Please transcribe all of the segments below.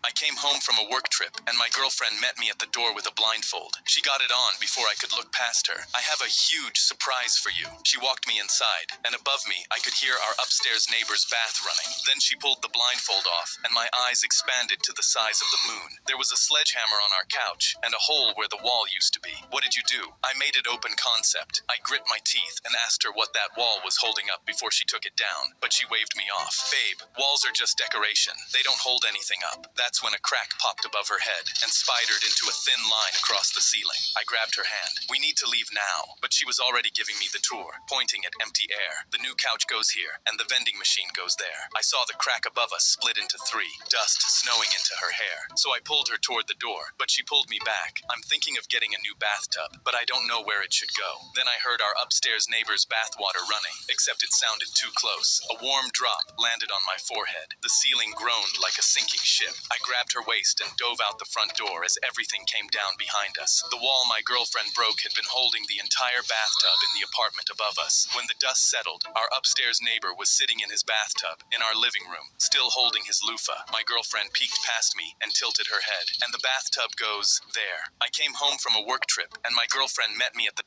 I came home from a work trip, and my girlfriend met me at the door with a blindfold. She got it on before I could look past her. I have a huge surprise for you. She walked me inside, and above me, I could hear our upstairs neighbor's bath running. Then she pulled the blindfold off, and my eyes expanded to the size of the moon. There was a sledgehammer on our couch, and a hole where the wall used to be. What did you do? I made it open concept. I grit my teeth and asked her what that wall was holding up before she took it down, but she waved me off. Babe, walls are just decoration. They don't hold anything up. That's when a crack popped above her head and spidered into a thin line across the ceiling. I grabbed her hand. We need to leave now, but she was already giving me the tour, pointing at empty air. The new couch goes here, and the vending machine goes there. I saw the crack above us split into three, dust snowing into her hair. So I pulled her toward the door, but she pulled me back. I'm thinking of getting a new bathtub, but I don't know where it should go. Then I heard our upstairs neighbor's bathwater running, except it sounded too close. A warm drop landed on my forehead. The ceiling groaned like a sinking ship. I grabbed her waist and dove out the front door as everything came down behind us. The wall my girlfriend broke had been holding the entire bathtub in the apartment above us. When the dust settled, our upstairs neighbor was sitting in his bathtub in our living room, still holding his loofah. My girlfriend peeked past me and tilted her head, and the bathtub goes there. I came home from a work trip, and my girlfriend met me at the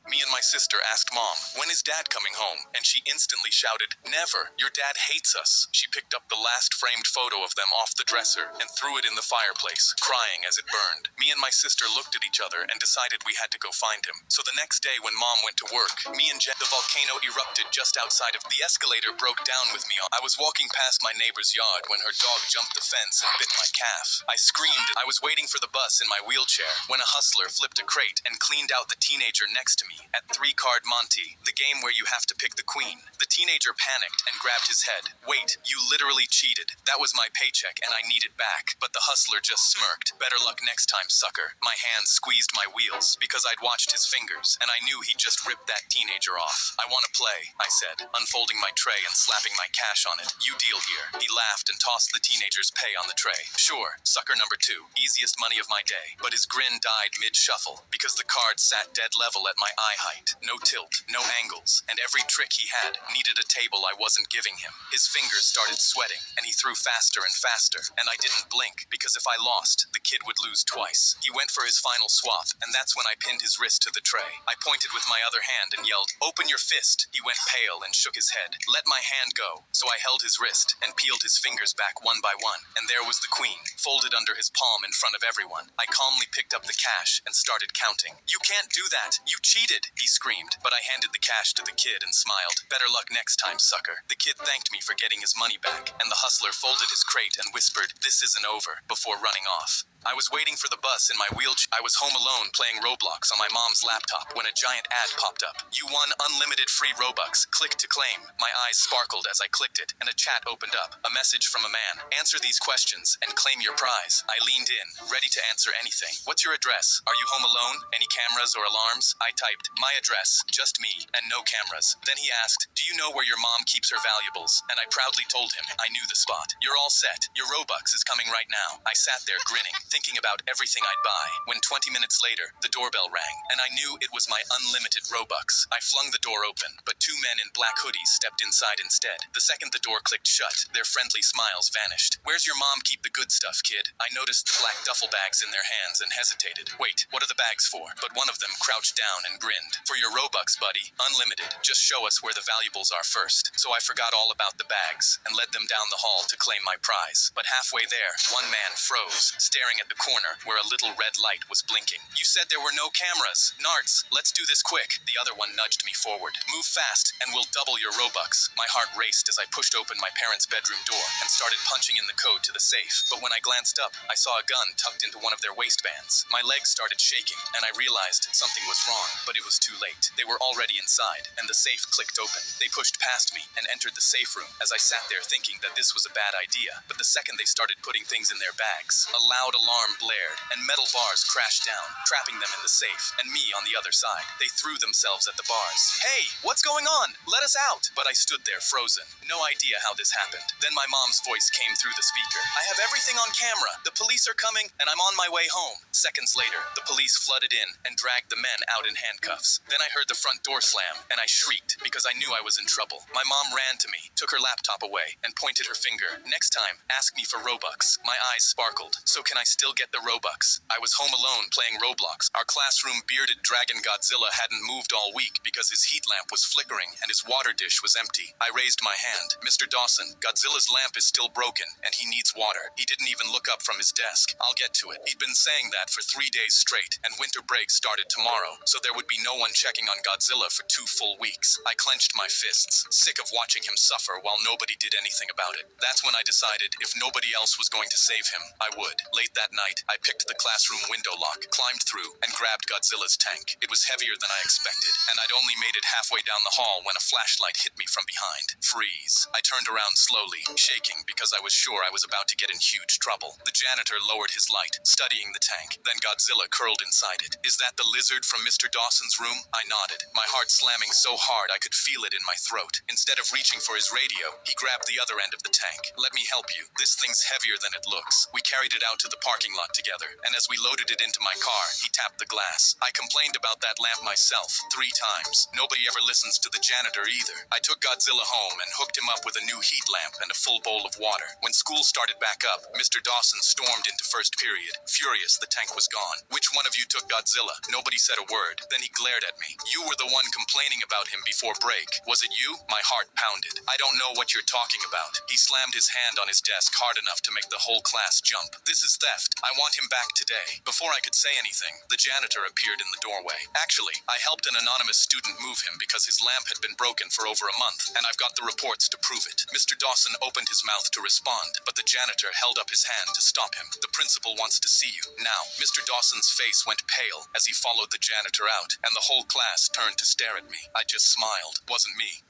Me and my sister asked Mom, when is Dad coming home? And she instantly shouted, never. Your dad hates us. She picked up the last framed photo of them off the dresser and threw it in the fireplace, crying as it burned. Me and my sister looked at each other and decided we had to go find him. So the next day when Mom went to work, the volcano erupted just outside of the escalator broke down with me. I was walking past my neighbor's yard when her dog jumped the fence and bit my calf. I screamed. I was waiting for the bus in my wheelchair when a hustler flipped a crate and cleaned out the teenager next to me at 3-Card Monte, the game where you have to pick the queen. The teenager panicked and grabbed his head. Wait, you literally cheated. That was my paycheck and I need it back. But the hustler just smirked. Better luck next time, sucker. My hand squeezed my wheels because I'd watched his fingers and I knew he'd just ripped that teenager off. I want to play, I said, unfolding my tray and slapping my cash on it. You deal here. He laughed and tossed the teenager's pay on the tray. Sure, sucker number 2. Easiest money of my day. But his grin died mid-shuffle because the card sat dead level at my eye height. No tilt, no angles, and every trick he had needed a table I wasn't giving him. His fingers started sweating, and he threw faster and faster, and I didn't blink, because if I lost, the kid would lose twice. He went for his final swap, and that's when I pinned his wrist to the tray. I pointed with my other hand and yelled, open your fist. He went pale and shook his head. Let my hand go. So I held his wrist and peeled his fingers back one by one, and there was the queen, folded under his palm in front of everyone. I calmly picked up the cash and started counting. You can't do that. You cheated, he screamed, but I handed the cash to the kid and smiled. Better luck next time, sucker. The kid thanked me for getting his money back, and the hustler folded his crate and whispered, this isn't over, before running off. I was waiting for the bus in my wheelchair. I was home alone playing Roblox on my mom's laptop when a giant ad popped up. You won unlimited free Robux. Click to claim. My eyes sparkled as I clicked it, and a chat opened up. A message from a man. Answer these questions and claim your prize. I leaned in, ready to answer anything. What's your address? Are you home alone? Any cameras or alarms? I typed, my address, just me, and no cameras. Then he asked, do you know where your mom keeps her valuables? And I proudly told him I knew the spot. You're all set. Your Robux is coming right now. I sat there grinning, thinking about everything I'd buy, when 20 minutes later, the doorbell rang, and I knew it was my unlimited Robux. I flung the door open, but 2 men in black hoodies stepped inside instead. The second the door clicked shut, their friendly smiles vanished. Where's your mom keep the good stuff, kid? I noticed the black duffel bags in their hands and hesitated. Wait, what are the bags for? But one of them crouched down and grinned. For your Robux, buddy. Unlimited. Just show us where the valuables are first. So I forgot all about the bags, and led them down the hall to claim my prize. But halfway there, one man froze, staring at the corner where a little red light was blinking. You said there were no cameras. Narts, let's do this quick. The other one nudged me forward. Move fast, and we'll double your Robux. My heart raced as I pushed open my parents' bedroom door and started punching in the code to the safe. But when I glanced up, I saw a gun tucked into one of their waistbands. My legs started shaking, and I realized something was wrong, but it was too late. They were already inside, and the safe clicked open. They pushed past me and entered the safe room as I sat there thinking that this was a bad idea. But the second they started putting things in their bags, a loud alarm blared, and metal bars crashed down, trapping them in the safe, and me on the other side. They threw themselves at the bars. "Hey, what's going on? Let us out!" But I stood there frozen. No idea how this happened. Then my mom's voice came through the speaker. "I have everything on camera. The police are coming, and I'm on my way home." Seconds later, the police flooded in and dragged the men out in handcuffs. Then I heard the front door slam, and I shrieked because I knew I was in trouble. My mom ran to me, took her laptop away, and pointed her finger. "Next time, ask me for Robux." My eyes sparkled. So can I still get the Robux? I was home alone playing Roblox. Our classroom bearded dragon Godzilla hadn't moved all week because his heat lamp was flickering and his water dish was empty. I raised my hand. "Mr. Dawson, Godzilla's lamp is still broken and he needs water." He didn't even look up from his desk. "I'll get to it." He'd been saying that for 3 days straight, and winter break started tomorrow, so there would be no one checking on Godzilla for 2 full weeks. I clenched my fists, sick of watching him suffer while nobody did anything about it. That's when I decided if nobody else was going to save him, I would. Late that night, I picked the classroom window lock, climbed through, and grabbed Godzilla's tank. It was heavier than I expected, and I'd only made it halfway down the hall when a flashlight hit me from behind. Freeze. I turned around slowly, shaking because I was sure I was about to get in huge trouble. The janitor lowered his light, studying the tank. Then Godzilla curled inside it. "Is that the lizard from Mr. Dawson's room?" I nodded, my heart slamming so hard I could feel it in my throat. Instead of reaching for his radio, he grabbed the other end of the tank. "Let me help you. This thing's heavier than it looks." We carried it out to the parking lot together, and as we loaded it into my car, he tapped the glass. I complained about that lamp myself 3 times. Nobody ever listens to the janitor either. I took Godzilla home and hooked him up with a new heat lamp and a full bowl of water. When school started back up, Mr. Dawson stormed into first period. Furious, the tank was gone. "Which one of you took Godzilla?" Nobody said a word. Then he glared at me. "You were the one complaining about him before break. Was it you?" My heart pounded. "I don't know what you're talking about." He slammed his hand on his desk hard enough to make the whole class jump. "This is theft. I want him back today." Before I could say anything, the janitor appeared in the doorway. "Actually, I helped an anonymous student move him because his lamp had been broken for over a month, and I've got the reports to prove it." Mr. Dawson opened his mouth to respond, but the janitor held up his hand to stop him. "The principal wants to see you." Now, Mr. Dawson's face went pale as he followed the janitor out, and the whole class turned to stare at me. I just smiled. Wasn't me.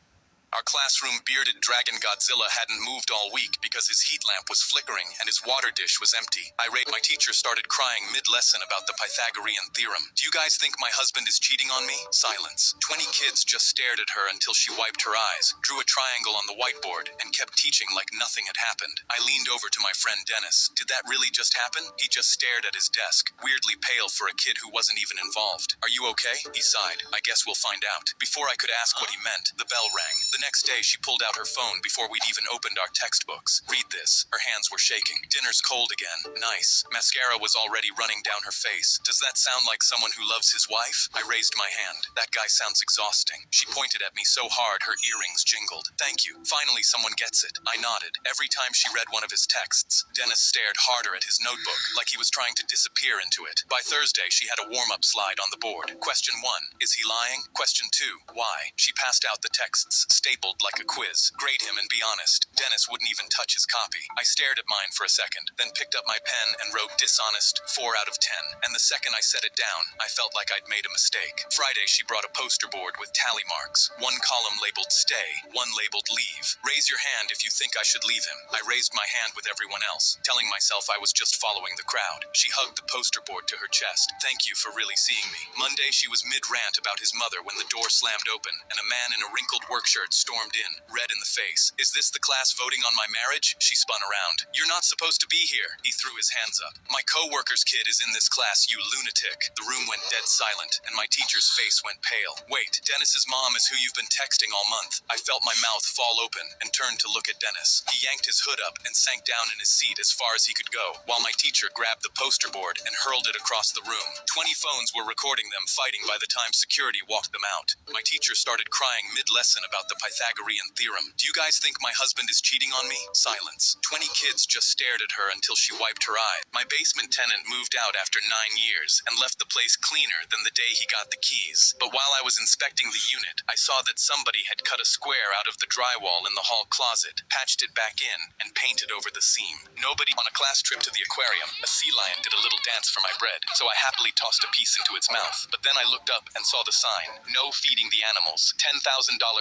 Our classroom bearded dragon Godzilla hadn't moved all week because his heat lamp was flickering and his water dish was empty. My teacher started crying mid-lesson about the Pythagorean theorem. "Do you guys think my husband is cheating on me?" Silence. 20 kids just stared at her until she wiped her eyes, drew a triangle on the whiteboard, and kept teaching like nothing had happened. I leaned over to my friend Dennis. "Did that really just happen?" He just stared at his desk, weirdly pale for a kid who wasn't even involved. "Are you okay?" He sighed. "I guess we'll find out." Before I could ask what he meant, the bell rang. The next day, she pulled out her phone before we'd even opened our textbooks. "Read this." Her hands were shaking. "Dinner's cold again." "Nice." Mascara was already running down her face. "Does that sound like someone who loves his wife?" I raised my hand. "That guy sounds exhausting." She pointed at me so hard her earrings jingled. "Thank you. Finally someone gets it." I nodded. Every time she read one of his texts, Dennis stared harder at his notebook, like he was trying to disappear into it. By Thursday, she had a warm-up slide on the board. Question 1, is he lying? Question 2, why? She passed out the texts, stapled like a quiz. Grade him and be honest. Dennis wouldn't even touch his copy. I stared at mine for a second, then picked up my pen and wrote dishonest 4 out of 10. And the second I set it down, I felt like I'd made a mistake. Friday, she brought a poster board with tally marks. 1 column labeled stay, 1 labeled leave. Raise your hand if you think I should leave him. I raised my hand with everyone else, telling myself I was just following the crowd. She hugged the poster board to her chest. Thank you for really seeing me. Monday, she was mid-rant about his mother when the door slammed open, and a man in a wrinkled work shirt stormed in, red in the face. Is this the class voting on my marriage? She spun around. You're not supposed to be here. He threw his hands up. My co-worker's kid is in this class, you lunatic. The room went dead silent, and my teacher's face went pale. Wait, Dennis's mom is who you've been texting all month. I felt my mouth fall open and turned to look at Dennis. He yanked his hood up and sank down in his seat as far as he could go, while my teacher grabbed the poster board and hurled it across the room. 20 phones were recording them fighting by the time security walked them out. My teacher started crying mid-lesson about the Pythagorean theorem. Do you guys think my husband is cheating on me? Silence. 20 kids just stared at her until she wiped her eye. My basement tenant moved out after 9 years and left the place cleaner than the day he got the keys. But while I was inspecting the unit, I saw that somebody had cut a square out of the drywall in the hall closet, patched it back in, and painted over the seam. Nobody. On a class trip to the aquarium, a sea lion did a little dance for my bread, so I happily tossed a piece into its mouth. But then I looked up and saw the sign, no feeding the animals, $10,000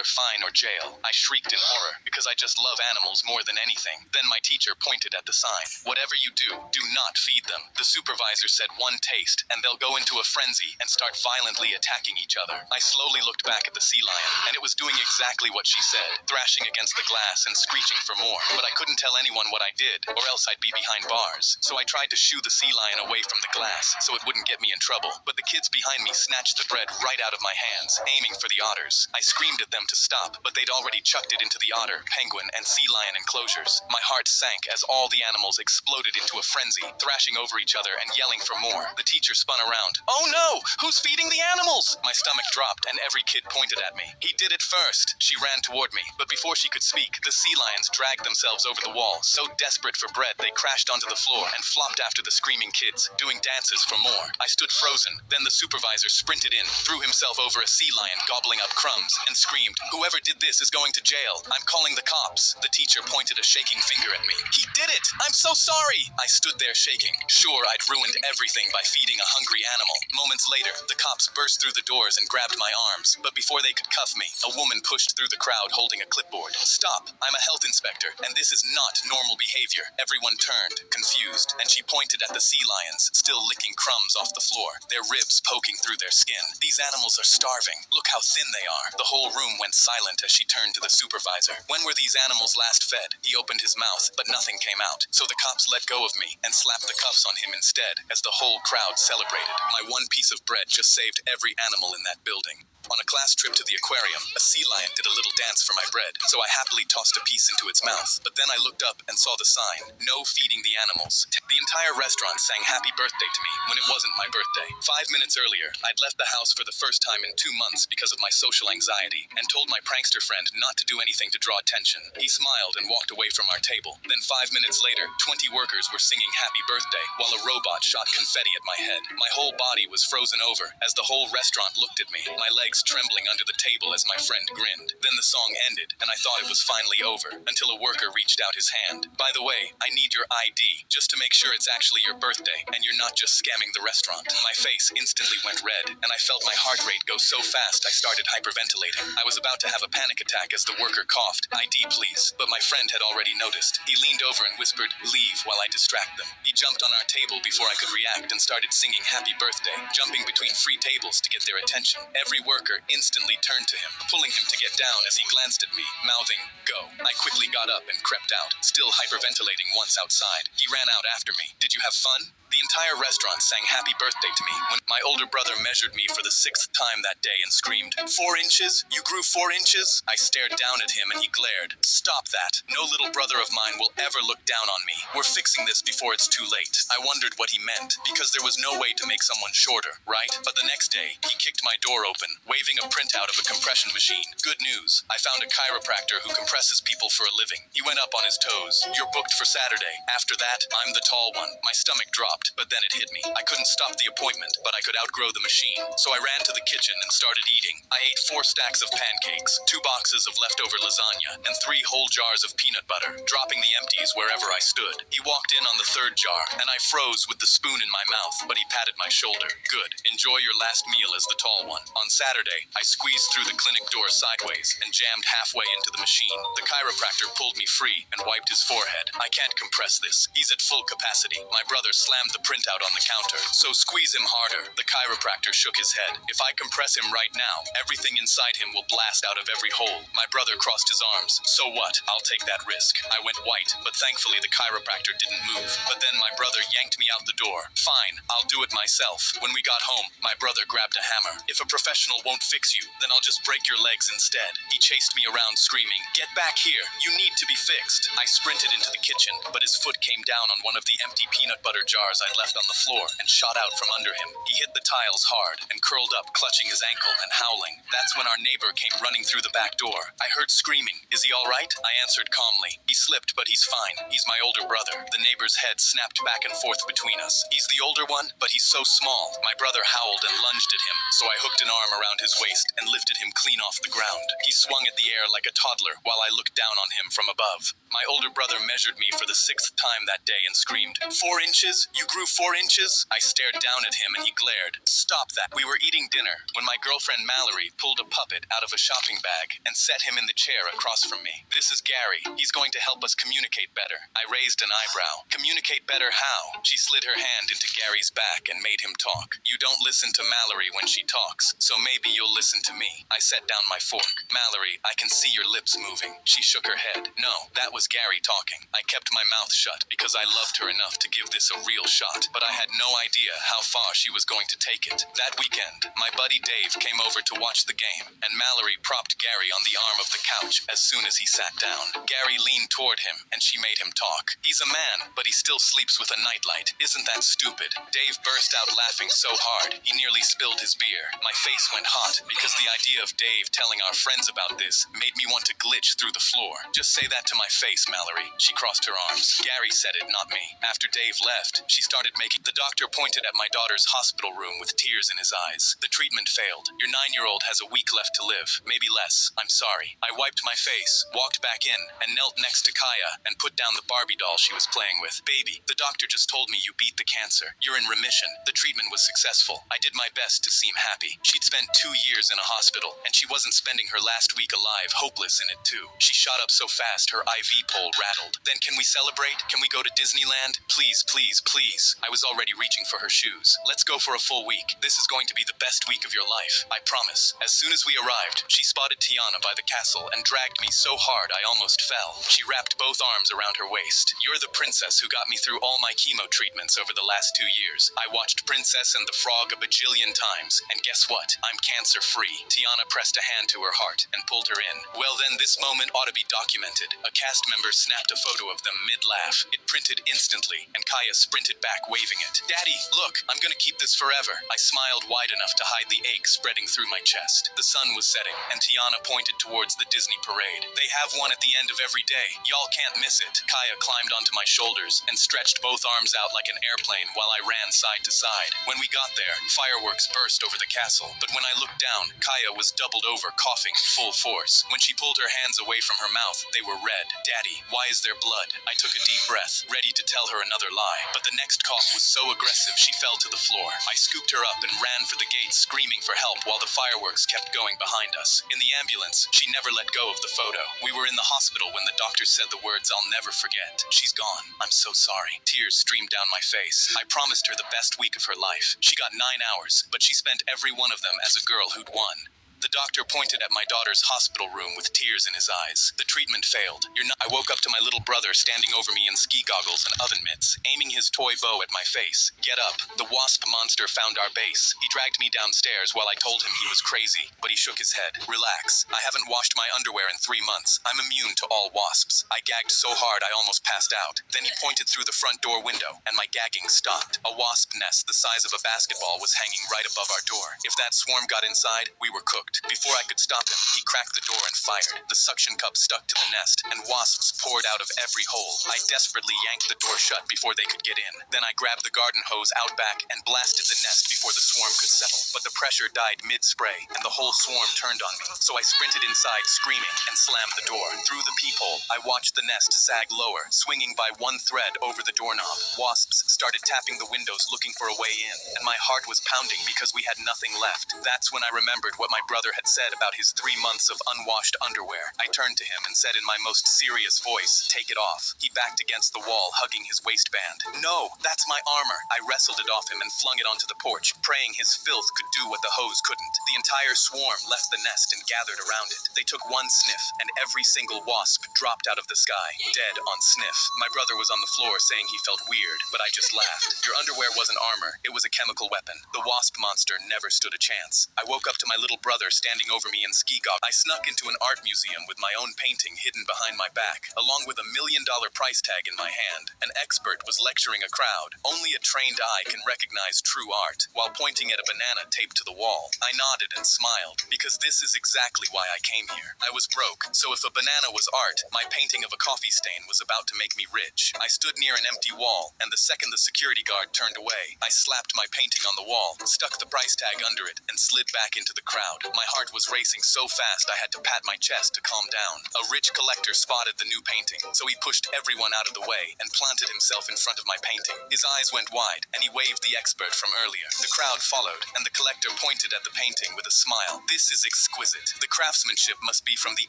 fine or jail. I shrieked in horror, because I just love animals more than anything. Then my teacher pointed at the sign. Whatever you do not feed them. The supervisor said one taste, and they'll go into a frenzy and start violently attacking each other. I slowly looked back at the sea lion, and it was doing exactly what she said, thrashing against the glass and screeching for more. But I couldn't tell anyone what I did, or else I'd be behind bars. So I tried to shoo the sea lion away from the glass, so it wouldn't get me in trouble. But the kids behind me snatched the bread right out of my hands, aiming for the otters. I screamed at them to stop, but they'd already chucked it into the otter, penguin, and sea lion enclosures. My heart sank as all the animals exploded into a frenzy, thrashing over each other and yelling for more. The teacher spun around. "Oh no! Who's feeding the animals?" My stomach dropped and every kid pointed at me. "He did it first." She ran toward me, but before she could speak, the sea lions dragged themselves over the wall. So desperate for bread, they crashed onto the floor and flopped after the screaming kids, doing dances for more. I stood frozen. Then the supervisor sprinted in, threw himself over a sea lion gobbling up crumbs, and screamed, "Whoever did this is going to jail. I'm calling the cops." The teacher pointed a shaking finger at me. "He did it! I'm so sorry!" I stood there shaking. Sure, I'd ruined everything by feeding a hungry animal. Moments later, the cops burst through the doors and grabbed my arms. But before they could cuff me, a woman pushed through the crowd holding a clipboard. "Stop! I'm a health inspector, and this is not normal behavior." Everyone turned, confused, and she pointed at the sea lions, still licking crumbs off the floor, their ribs poking through their skin. "These animals are starving. Look how thin they are." The whole room went silent as she turned to the supervisor. "When were these animals last fed?" He opened his mouth, but nothing came out. So the cops let go of me and slapped the cuffs on him instead, as the whole crowd celebrated. My one piece of bread just saved every animal in that building. On a class trip to the aquarium, a sea lion did a little dance for my bread, so I happily tossed a piece into its mouth. But then I looked up and saw the sign, "No feeding the animals." The entire restaurant sang happy birthday to me when it wasn't my birthday. 5 minutes earlier, I'd left the house for the first time in 2 months because of my social anxiety, and told my prankster friend not to do anything to draw attention. He smiled and walked away from our table. Then 5 minutes later, 20 workers were singing happy birthday, while a robot shot confetti at my head. My whole body was frozen over as the whole restaurant looked at me, my legs trembling under the table as my friend grinned. Then the song ended, and I thought it was finally over, until a worker reached out his hand. "By the way, I need your ID, just to make sure it's actually your birthday, and you're not just scamming the restaurant." My face instantly went red, and I felt my heart rate go so fast I started hyperventilating. I was about to have a panic attack as the worker coughed, "ID, please." But my friend had already noticed. He leaned over and whispered, "Leave while I distract them." He jumped on our table before I could react and started singing happy birthday, jumping between free tables to get their attention. Every worker instantly turned to him, pulling him to get down as he glanced at me, mouthing, "Go." I quickly got up and crept out, still hyperventilating once outside. He ran out after me. "Did you have fun?" The entire restaurant sang happy birthday to me when my older brother measured me for the 6th time that day and screamed, "4 inches? You grew 4 inches?" I stared down at him and he glared, "Stop that. No little brother of mine will ever look down on me. We're fixing this before it's too late." I wondered what he meant, because there was no way to make someone shorter, right? But the next day, he kicked my door open, waving a printout of a compression machine. Good news. I found a chiropractor who compresses people for a living. He went up on his toes. "You're booked for Saturday." After that, I'm the tall one. My stomach dropped, but then it hit me. I couldn't stop the appointment, but I could outgrow the machine. So I ran to the kitchen and started eating. I ate 4 stacks of pancakes, 2 boxes of leftover lasagna, and 3 whole jars of peanut butter, dropping the empties wherever I stood. He walked in on the 3rd jar, and I froze with the spoon in my mouth, but he patted my shoulder. "Good. Enjoy your last meal as the tall one." On Saturday, I squeezed through the clinic door sideways and jammed halfway into the machine. The chiropractor pulled me free and wiped his forehead. "I can't compress this. He's at full capacity." My brother slammed the printout on the counter. "So squeeze him harder." The chiropractor shook his head. "If I compress him right now, everything inside him will blast out of every hole." My brother crossed his arms. "So what? I'll take that risk." I went white, but thankfully the chiropractor didn't move. But then my brother yanked me out the door. "Fine, I'll do it myself." When we got home, my brother grabbed a hammer. "If a professional won't fix you, then I'll just break your legs instead." He chased me around screaming, "Get back here! You need to be fixed." I sprinted into the kitchen, but his foot came down on one of the empty peanut butter jars I'd left on the floor and shot out from under him. He hit the tiles hard and curled up, clutching his ankle and howling. That's when our neighbor came running through the back door. I heard screaming. "Is he all right?" I answered calmly. "He slipped, but he's fine. He's my older brother." The neighbor's head snapped back and forth between us. "He's the older one, but he's so small." My brother howled and lunged at him, so I hooked an arm around his waist and lifted him clean off the ground. He swung at the air like a toddler while I looked down on him from above. My older brother measured me for the 6th time that day and screamed, 4 inches? You grew 4 inches? I stared down at him and he glared. Stop that. We were eating dinner when my girlfriend Mallory pulled a puppet out of a shopping bag and set him in the chair across from me. This is Gary. He's going to help us communicate better. I raised an eyebrow. Communicate better how? She slid her hand into Gary's back and made him talk. You don't listen to Mallory when she talks, so maybe you'll listen to me. I set down my fork. Mallory, I can see your lips moving. She shook her head. No, that was Gary talking. I kept my mouth shut because I loved her enough to give this a real shot, but I had no idea how far she was going to take it. That weekend, my buddy Dave came over to watch the game, and Mallory propped Gary on the arm of the couch as soon as he sat down. Gary leaned toward him, and she made him talk. He's a man, but he still sleeps with a nightlight. Isn't that stupid? Dave burst out laughing so hard, he nearly spilled his beer. My face went hot because the idea of Dave telling our friends about this made me want to glitch through the floor. Just say that to my face, Mallory. She crossed her arms. Gary said it, not me. After Dave left, she started making... The doctor pointed at my daughter's hospital room with tears in his eyes. The treatment failed. Your 9-year-old has a week left to live. Maybe less. I'm sorry. I wiped my face, walked back in, and knelt next to Kaya and put down the Barbie doll she was playing with. Baby, the doctor just told me you beat the cancer. You're in remission. The treatment was successful. I did my best to seem happy. She'd spent 2 years in a hospital, and she wasn't spending her last week alive hopeless in it too. She shot up so fast her IV pole rattled. Then can we celebrate? Can we go to Disneyland? Please, please, please. I was already reaching for her shoes. Let's go for a full week. This is going to be the best week of your life. I promise. As soon as we arrived, she spotted Tiana by the castle and dragged me so hard I almost fell. She wrapped both arms around her waist. You're the princess who got me through all my chemo treatments over the last 2 years. I watched Princess and the Frog a bajillion times, and guess what? I'm cancer-free. Tiana pressed a hand to her heart and pulled her in. Well then, this moment ought to be documented. A cast member snapped a photo of them mid-laugh. It printed instantly, and Kaya sprinted back waving it. Daddy, look, I'm gonna keep this forever. I smiled wide enough to hide the ache spreading through my chest. The sun was setting, and Tiana pointed towards the Disney parade. They have one at the end of every day. Y'all can't miss it. Kaya climbed onto my shoulders and stretched both arms out like an airplane while I ran side to side. When we got there, fireworks burst over the castle, but when I looked down, Kaya was doubled over, coughing full force. When she pulled her hands away from her mouth, they were red. Daddy, why is there blood? I took a deep breath, ready to tell her another lie, but the next cough was so aggressive she fell to the floor. I scooped her up and ran for the gate, screaming for help while the fireworks kept going behind us. In the ambulance, she never let go of the photo. We were in the hospital when the doctor said the words I'll never forget. She's gone. I'm so sorry. Tears streamed down my face. I promised her the best week of her life. She got 9 hours, but she spent every one of them as a girl who'd won. The doctor pointed at my daughter's hospital room with tears in his eyes. The treatment failed. I woke up to my little brother standing over me in ski goggles and oven mitts, aiming his toy bow at my face. Get up. The wasp monster found our base. He dragged me downstairs while I told him he was crazy, but he shook his head. Relax. I haven't washed my underwear in 3 months. I'm immune to all wasps. I gagged so hard I almost passed out. Then he pointed through the front door window, and my gagging stopped. A wasp nest the size of a basketball was hanging right above our door. If that swarm got inside, we were cooked. Before I could stop him, he cracked the door and fired. The suction cup stuck to the nest, and wasps poured out of every hole. I desperately yanked the door shut before they could get in. Then I grabbed the garden hose out back and blasted the nest before the swarm could settle. But the pressure died mid-spray, and the whole swarm turned on me. So I sprinted inside, screaming, and slammed the door. Through the peephole, I watched the nest sag lower, swinging by one thread over the doorknob. Wasps started tapping the windows looking for a way in, and my heart was pounding because we had nothing left. That's when I remembered what my brother had said about his 3 months of unwashed underwear. I turned to him and said in my most serious voice, "Take it off." He backed against the wall, hugging his waistband. "No, that's my armor." I wrestled it off him and flung it onto the porch, praying his filth could do what the hose couldn't. The entire swarm left the nest and gathered around it. They took one sniff, and every single wasp dropped out of the sky, dead on sniff. My brother was on the floor saying he felt weird, but I just laughed. Your underwear wasn't armor, it was a chemical weapon. The wasp monster never stood a chance. I woke up to my little brother standing over me in ski goggles. I snuck into an art museum with my own painting hidden behind my back, along with $1 million price tag in my hand. An expert was lecturing a crowd. Only a trained eye can recognize true art, while pointing at a banana taped to the wall. I nodded and smiled, because this is exactly why I came here. I was broke, so if a banana was art, my painting of a coffee stain was about to make me rich. I stood near an empty wall, and the second the security guard turned away, I slapped my painting on the wall, stuck the price tag under it, and slid back into the crowd. My heart was racing so fast I had to pat my chest to calm down. A rich collector spotted the new painting, so he pushed everyone out of the way and planted himself in front of my painting. His eyes went wide, and he waved the expert from earlier. The crowd followed, and the collector pointed at the painting with a smile. This is exquisite. The craftsmanship must be from the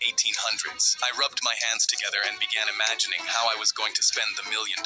1800s. I rubbed my hands together and began imagining how I was going to spend the $1 million.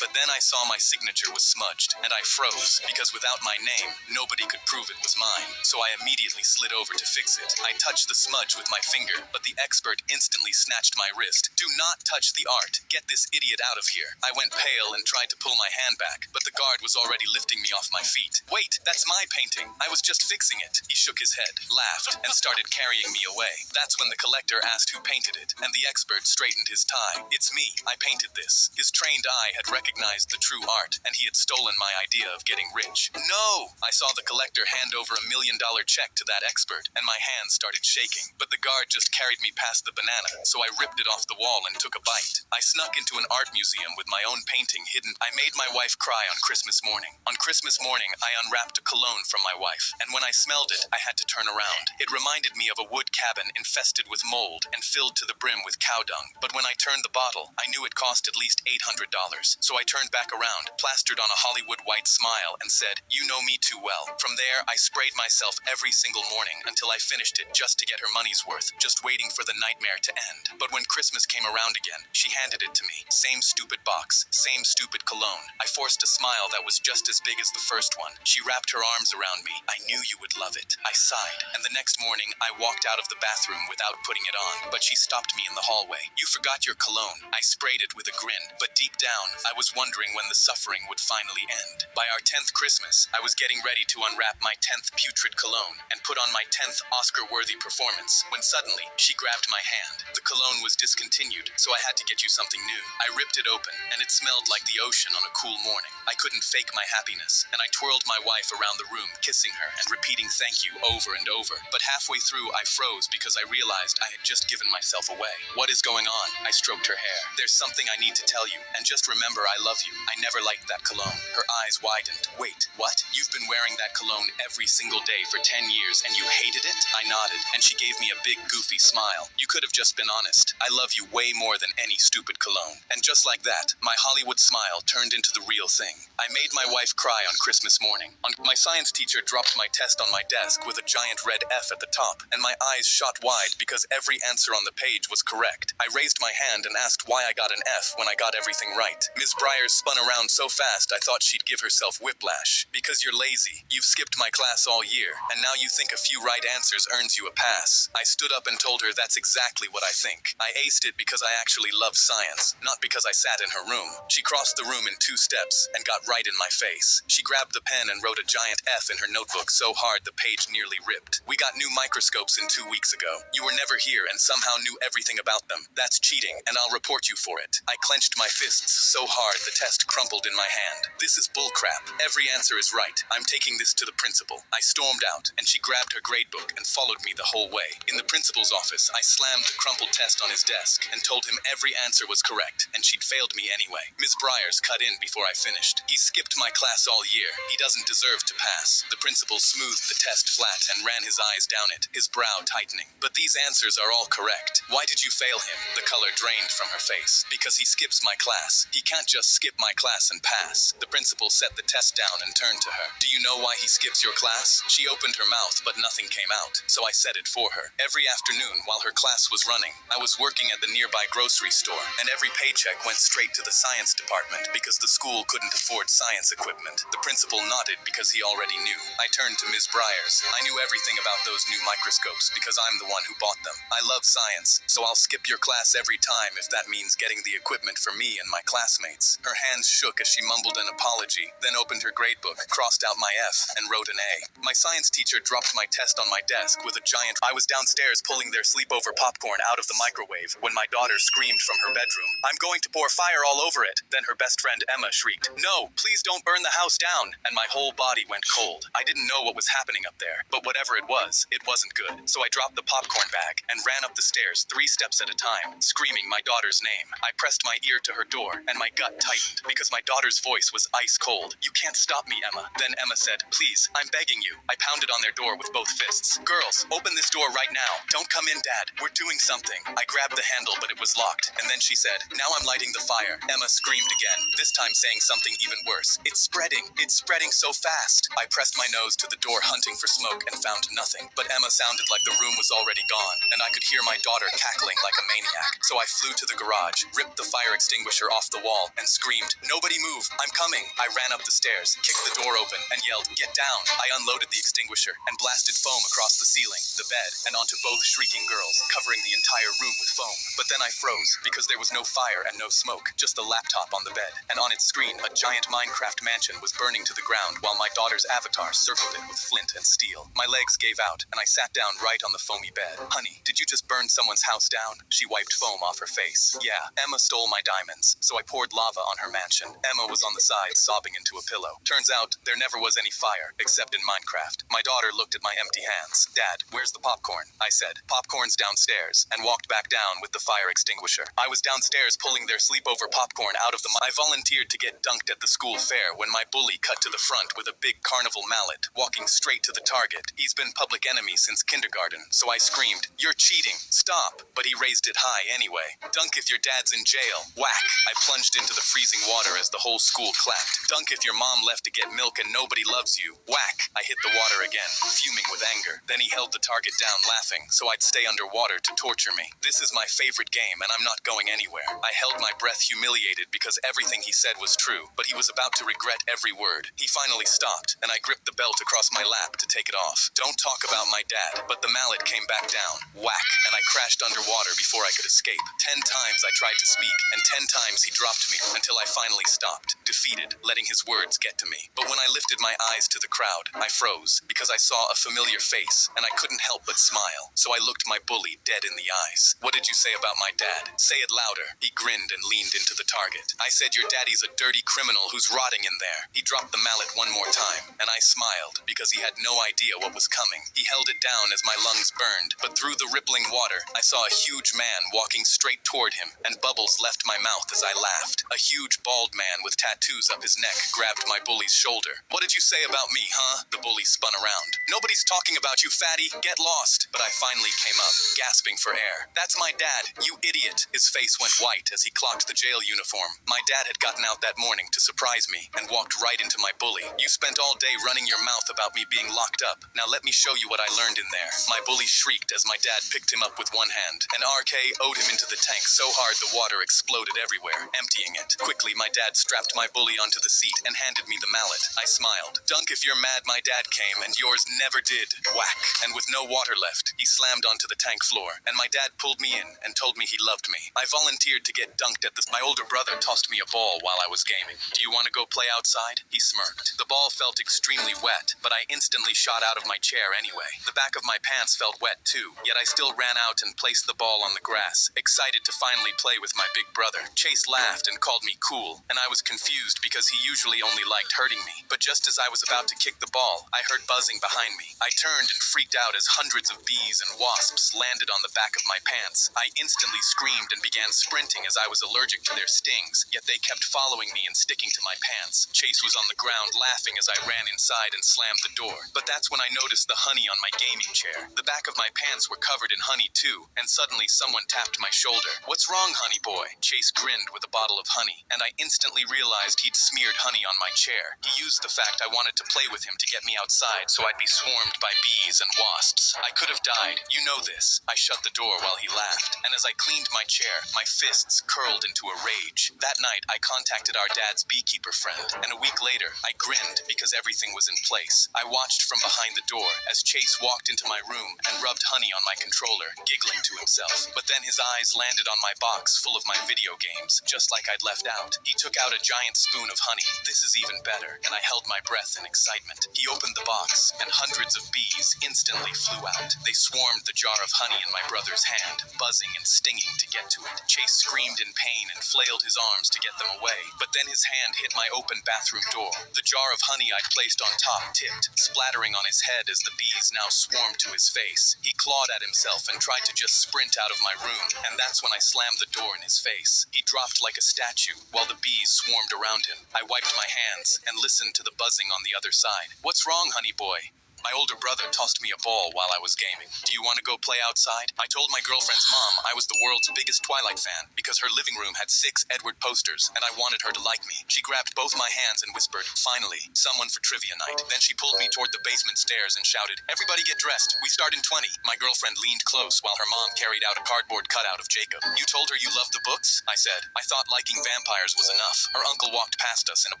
But then I saw my signature was smudged, and I froze, because without my name, nobody could prove it was mine. So I immediately slid over to fix it. I touched the smudge with my finger, but the expert instantly snatched my wrist. Do not touch the art. Get this idiot out of here. I went pale and tried to pull my hand back, but the guard was already lifting me off my feet. Wait, that's my painting. I was just fixing it. He shook his head, laughed, and started carrying me away. That's when the collector asked who painted it, and the expert straightened his tie. It's me. I painted this. His trained eye had recognized the true art, and he had stolen my idea of getting rich. No! I saw the collector hand over $1 million check to that expert, and my hands started shaking. But the guard just carried me past the banana, so I ripped it off the wall and took a bite. I snuck into an art museum with my own painting hidden. I made my wife cry on Christmas morning. On Christmas morning, I unwrapped a cologne from my wife, and when I smelled it, I had to turn around. It reminded me of a wood cabin infested with mold and filled to the brim with cow dung. But when I turned the bottle, I knew it cost at least $800. So I turned back around, plastered on a Hollywood white smile, and said, "You know me too well." From there, I sprayed myself every single morning until I finished it just to get her money's worth, just waiting for the nightmare to end. But when Christmas came around again, she handed it to me. Same stupid box, same stupid cologne. I forced a smile that was just as big as the first one. She wrapped her arms around me. "I knew you would love it." I sighed, and the next morning, I walked out of the bathroom without putting it on, but she stopped me in the hallway. "You forgot your cologne." I sprayed it with a grin, but deep down, I was wondering when the suffering would finally end. By our 10th Christmas, I was getting ready to unwrap my 10th putrid cologne and put on my 10th Oscar-worthy performance, when suddenly, she grabbed my hand. The cologne was discontinued, so I had to get you something new. I ripped it open, and it smelled like the ocean on a cool morning. I couldn't fake my happiness, and I twirled my wife around the room, kissing her and repeating thank you over and over. But halfway through, I froze because I realized I had just given myself away. "What is going on?" I stroked her hair. "There's something I need to tell you, and just remember I love you. I never liked that cologne." Her eyes widened. "Wait, what? You've been wearing that cologne every single day for 10 years and you hated it?" I nodded, and she gave me a big goofy smile. "You could have just been honest. I love you way more than any stupid cologne." And just like that, my Hollywood smile turned into the real thing. I made my wife cry on Christmas morning. My science teacher dropped my test on my desk with a giant red F at the top, and my eyes shot wide because every answer on the page was correct. I raised my hand and asked why I got an F when I got everything right. Ms. Briers spun around so fast I thought she'd give herself whiplash. "Because you're lazy. You've skipped my class all year, and now you think a few right answers earns you a pass." I stood up and told her that's exactly what I think. I aced it because I actually love science, not because I sat in her room. She crossed the room in 2 steps and got right in my face. She grabbed the pen and wrote a giant F in her notebook so hard the page nearly ripped. "We got new microscopes in 2 weeks ago. You were never here and somehow knew everything about them. That's cheating, and I'll report you for it." I clenched my fists so hard the test crumpled in my hand. "This is bullcrap. Every answer is right. I'm taking this to the principal." I stormed out, and she grabbed her gradebook and followed me the whole way. In the principal's office, I slammed the crumpled test on his desk and told him every answer was correct, and she'd failed me anyway. Ms. Briers cut in before I finished. "He skipped my class all year. He doesn't deserve to pass." The principal smoothed the test flat and ran his eyes down it, his brow tightening. "But these answers are all correct. Why did you fail him?" The color drained from her face. "Because he skips my class. He can't just skip my class and pass." The principal set the test down and turned to her. "Do you know why he skips your class?" She opened her mouth, but nothing came out, so I said it for her. Every afternoon, while her class was running, I was working at the nearby grocery store, and every paycheck went straight to the science department because the school couldn't afford science equipment. The principal nodded because he already knew. I turned to Ms. Briers. "I knew everything about those new microscopes because I'm the one who bought them. I love science, so I'll skip your class every time if that means getting the equipment for me and my classmates." Her hands shook as she mumbled an apology, then opened her gradebook, crossed out my F, and wrote an A. My science teacher dropped my test on my desk with a giant. I was downstairs pulling their sleepover popcorn out of the microwave when my daughter screamed from her bedroom, "I'm going to pour fire all over it." Then her best friend Emma shrieked, "No, please don't burn the house down," and my whole body went cold. I didn't know what was happening up there, but whatever it wasn't good. So I dropped the popcorn bag and ran up the stairs 3 steps at a time, screaming my daughter's name. I pressed my ear to her door, and my gut tightened because my daughter daughter's voice was ice cold. "You can't stop me, Emma." Then Emma said, "Please, I'm begging you." I pounded on their door with both fists. "Girls, open this door right now. Don't come in, Dad. We're doing something." I grabbed the handle, but it was locked. And then she said, "Now I'm lighting the fire." Emma screamed again, this time saying something even worse. "It's spreading. It's spreading so fast." I pressed my nose to the door hunting for smoke and found nothing. But Emma sounded like the room was already gone, and I could hear my daughter cackling like a maniac. So I flew to the garage, ripped the fire extinguisher off the wall, and screamed, "Nobody move, I'm coming." I ran up the stairs, kicked the door open, and yelled, "Get down." I unloaded the extinguisher and blasted foam across the ceiling, the bed, and onto both shrieking girls, covering the entire room with foam. But then I froze, because there was no fire and no smoke, just a laptop on the bed, and on its screen, a giant Minecraft mansion was burning to the ground while my daughter's avatar circled it with flint and steel. My legs gave out, and I sat down right on the foamy bed. "Honey, did you just burn someone's house down?" She wiped foam off her face. "Yeah, Emma stole my diamonds, so I poured lava on her mansion." Emma was on the side, sobbing into a pillow. Turns out, there never was any fire, except in Minecraft. My daughter looked at my empty hands. "Dad, where's the popcorn?" I said. "Popcorn's downstairs," and walked back down with the fire extinguisher. I was downstairs pulling their sleepover popcorn out of the I volunteered to get dunked at the school fair when my bully cut to the front with a big carnival mallet, walking straight to the target. He's been public enemy since kindergarten, so I screamed, "You're cheating, stop!" But he raised it high anyway. "Dunk if your dad's in jail." Whack! I plunged into the freezing water as the whole school clapped. "Dunk if your mom left to get milk and nobody loves you." Whack! I hit the water again, fuming with anger. Then he held the target down laughing, so I'd stay underwater to torture me. This is my favorite game, and I'm not going anywhere. I held my breath, humiliated because everything he said was true, but he was about to regret every word. He finally stopped, and I gripped the belt across my lap to take it off. Don't talk about my dad. But the mallet came back down. Whack! And I crashed underwater before I could escape. 10 times I tried to speak, and 10 times he dropped me, until I finally stopped, defeated, letting his words get to me. But when I lifted my eyes to the crowd, I froze, because I saw a familiar face, and I couldn't help but smile. So I looked my bully dead in the eyes. "What did you say about my dad? Say it louder." He grinned and leaned into the target. "I said your daddy's a dirty criminal who's rotting in there." He dropped the mallet one more time, and I smiled, because he had no idea what was coming. He held it down as my lungs burned, but through the rippling water, I saw a huge man walking straight toward him, and bubbles left my mouth as I laughed. A huge bald man with tattoos up his neck grabbed my bully's shoulder. "What did you say about me, huh?" The bully spun around. "Nobody's talking about you, fatty. Get lost." But I finally came up, gasping for air. "That's my dad, you idiot." His face went white as he clocked the jail uniform. My dad had gotten out that morning to surprise me, and walked right into my bully. "You spent all day running your mouth about me being locked up. Now let me show you what I learned in there." My bully shrieked as my dad picked him up with one hand, and RK owed him into the tank so hard the water exploded everywhere, emptying it. Quickly, my dad strapped my bully onto the seat and handed me the mallet. I smiled. "Dunk if you're mad my dad came, and yours never did." Whack! And with no water left, he slammed onto the tank floor, and my dad pulled me in and told me he loved me. I volunteered to get dunked at my older brother tossed me a ball while I was gaming. "Do you want to go play outside?" He smirked. The ball felt extremely wet, but I instantly shot out of my chair anyway. The back of my pants felt wet too, yet I still ran out and placed the ball on the grass, excited to finally play with my big brother. Chase laughed and called me cool, and I was confused because he usually only liked hurting me. But just as I was about to kick the ball, I heard buzzing behind me. I turned and freaked out as hundreds of bees and wasps landed on the back of my pants. I instantly screamed and began sprinting as I was allergic to their stings, yet they kept following me and sticking to my pants. Chase was on the ground laughing as I ran inside and slammed the door. But that's when I noticed the honey on my gaming chair. The back of my pants were covered in honey too, and suddenly someone tapped my shoulder. "What's wrong, honey boy?" Chase grinned with a bottle of honey, and I instantly realized he'd smeared honey on my chair. He used the fact I wanted to play with him to get me outside so I'd be swarmed by bees and wasps. I could have died, you know this. I shut the door while he laughed, and as I cleaned my chair, my fists curled into a rage. That night, I contacted our dad's beekeeper friend, and a week later, I grinned because everything was in place. I watched from behind the door as Chase walked into my room and rubbed honey on my controller, giggling to himself. But then his eyes landed on my box full of my video games, just like I'd left out. He took out a giant spoon of honey. "This is even better," and I held my breath in excitement. He opened the box, and hundreds of bees instantly flew out. They swarmed the jar of honey in my brother's hand, buzzing and stinging to get to it. Chase screamed in pain and flailed his arms to get them away, but then his hand hit my open bathroom door. The jar of honey I'd placed on top tipped, splattering on his head as the bees now swarmed to his face. He clawed at himself and tried to just sprint out of my room, and that's when I slammed the door in his face. He dropped like a statue, while the bees swarmed around him. I wiped my hands and listened to the buzzing on the other side. "What's wrong, honey boy?" My older brother tossed me a ball while I was gaming. "Do you want to go play outside?" I told my girlfriend's mom I was the world's biggest Twilight fan because her living room had 6 Edward posters and I wanted her to like me. She grabbed both my hands and whispered, "Finally, someone for trivia night." Then she pulled me toward the basement stairs and shouted, "Everybody get dressed. We start in 20. My girlfriend leaned close while her mom carried out a cardboard cutout of Jacob. "You told her you loved the books?" I said. I thought liking vampires was enough. Her uncle walked past us in a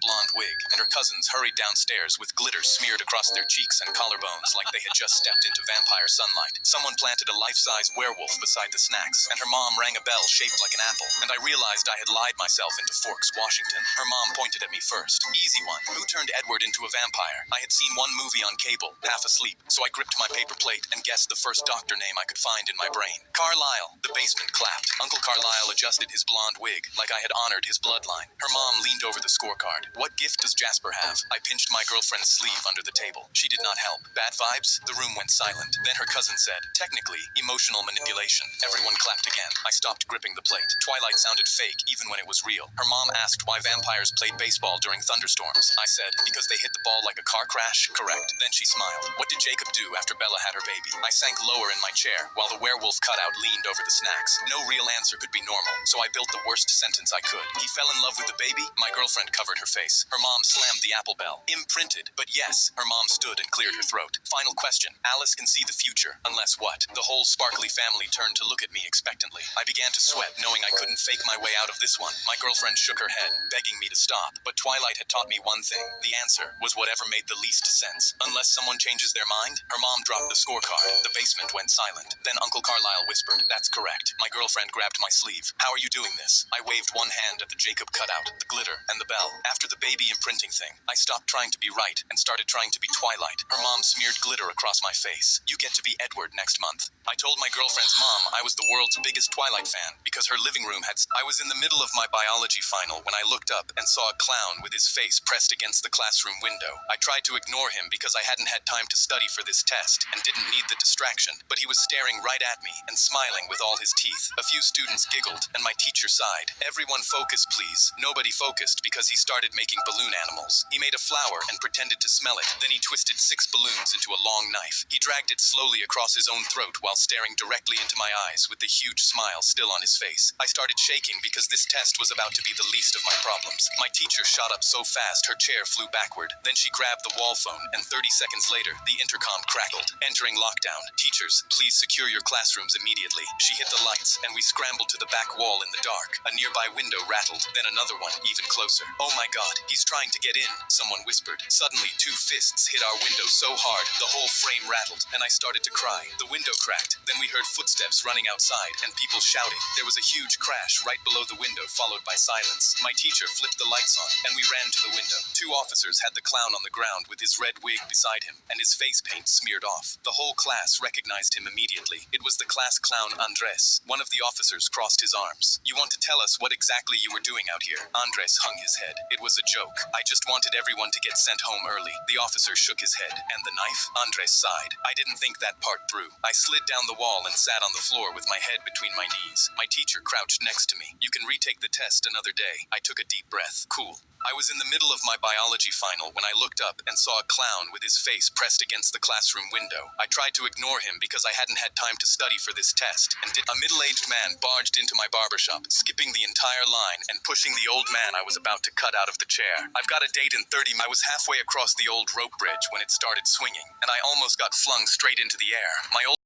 blonde wig, and her cousins hurried downstairs with glitter smeared across their cheeks and collarbones like they had just stepped into vampire sunlight. Someone planted a life-size werewolf beside the snacks, and her mom rang a bell shaped like an apple, and I realized I had lied myself into Forks, Washington. Her mom pointed at me first. "Easy one. Who turned Edward into a vampire?" I had seen one movie on cable, half asleep, so I gripped my paper plate and guessed the first doctor name I could find in my brain. "Carlisle." The basement clapped. Uncle Carlisle adjusted his blonde wig like I had honored his bloodline. Her mom leaned over the scorecard. "What gift does Jasper have?" I pinched my girlfriend's sleeve under the table. She did not help. "Bad vibes?" The room went silent. Then her cousin said, "Technically, emotional manipulation." Everyone clapped again. I stopped gripping the plate. Twilight sounded fake, even when it was real. Her mom asked why vampires played baseball during thunderstorms. I said, "Because they hit the ball like a car crash." Correct. Then she smiled. "What did Jacob do after Bella had her baby?" I sank lower in my chair, while the werewolf cutout leaned over the snacks. No real answer could be normal, so I built the worst sentence I could. "He fell in love with the baby?" My girlfriend covered her face. Her mom slammed the apple bell. "Imprinted." "But yes." Her mom stood and cleared her throat. "Final question. Alice can see the future. Unless what?" The whole sparkly family turned to look at me expectantly. I began to sweat, knowing I couldn't fake my way out of this one. My girlfriend shook her head, begging me to stop. But Twilight had taught me one thing. The answer was whatever made the least sense. Unless someone changes their mind? Her mom dropped the scorecard. The basement went silent. Then Uncle Carlisle whispered, "That's correct." My girlfriend grabbed my sleeve. "How are you doing this?" I waved one hand at the Jacob cutout, the glitter, and the bell. After the baby imprinting thing, I stopped trying to be right and started trying to be Twilight. Her mom smeared glitter across my face. "You get to be Edward next month." I told my girlfriend's mom I was the world's biggest Twilight fan because her living room had... I was in the middle of my biology final when I looked up and saw a clown with his face pressed against the classroom window. I tried to ignore him because I hadn't had time to study for this test and didn't need the distraction, but he was staring right at me and smiling with all his teeth. A few students giggled and my teacher sighed. "Everyone focus, please." Nobody focused because he started making balloon animals. He made a flower and pretended to smell it. Then he twisted 6 balloons into a long knife. He dragged it slowly across his own throat while staring directly into my eyes with the huge smile still on his face. I started shaking because this test was about to be the least of my problems. My teacher shot up so fast her chair flew backward. Then she grabbed the wall phone and 30 seconds later, the intercom crackled. "Entering lockdown. Teachers, please secure your classrooms immediately." She hit the lights and we scrambled to the back wall in the dark. A nearby window rattled, then another one even closer. "Oh my God, he's trying to get in," someone whispered. Suddenly, 2 fists hit our window so hard, the whole frame rattled, and I started to cry. The window cracked. Then we heard footsteps running outside and people shouting. There was a huge crash right below the window, followed by silence. My teacher flipped the lights on, and we ran to the window. 2 officers had the clown on the ground with his red wig beside him, and his face paint smeared off. The whole class recognized him immediately. It was the class clown Andres. One of the officers crossed his arms. "You want to tell us what exactly you were doing out here?" Andres hung his head. "It was a joke. I just wanted everyone to get sent home early." The officer shook his head. "And the knife?" Andres sighed. "I didn't think that part through. I slid down the wall and sat on the floor with my head between my knees. My teacher crouched next to me. "You can retake the test another day." I took a deep breath. Cool. I was in the middle of my biology final when I looked up and saw a clown with his face pressed against the classroom window. I tried to ignore him because I hadn't had time to study for this test, and a middle-aged man barged into my barbershop, skipping the entire line and pushing the old man I was about to cut out of the chair. "I've got a date in 30 minutes." I was halfway across the old rope bridge when it started swinging, and I almost got flung straight into the air. My old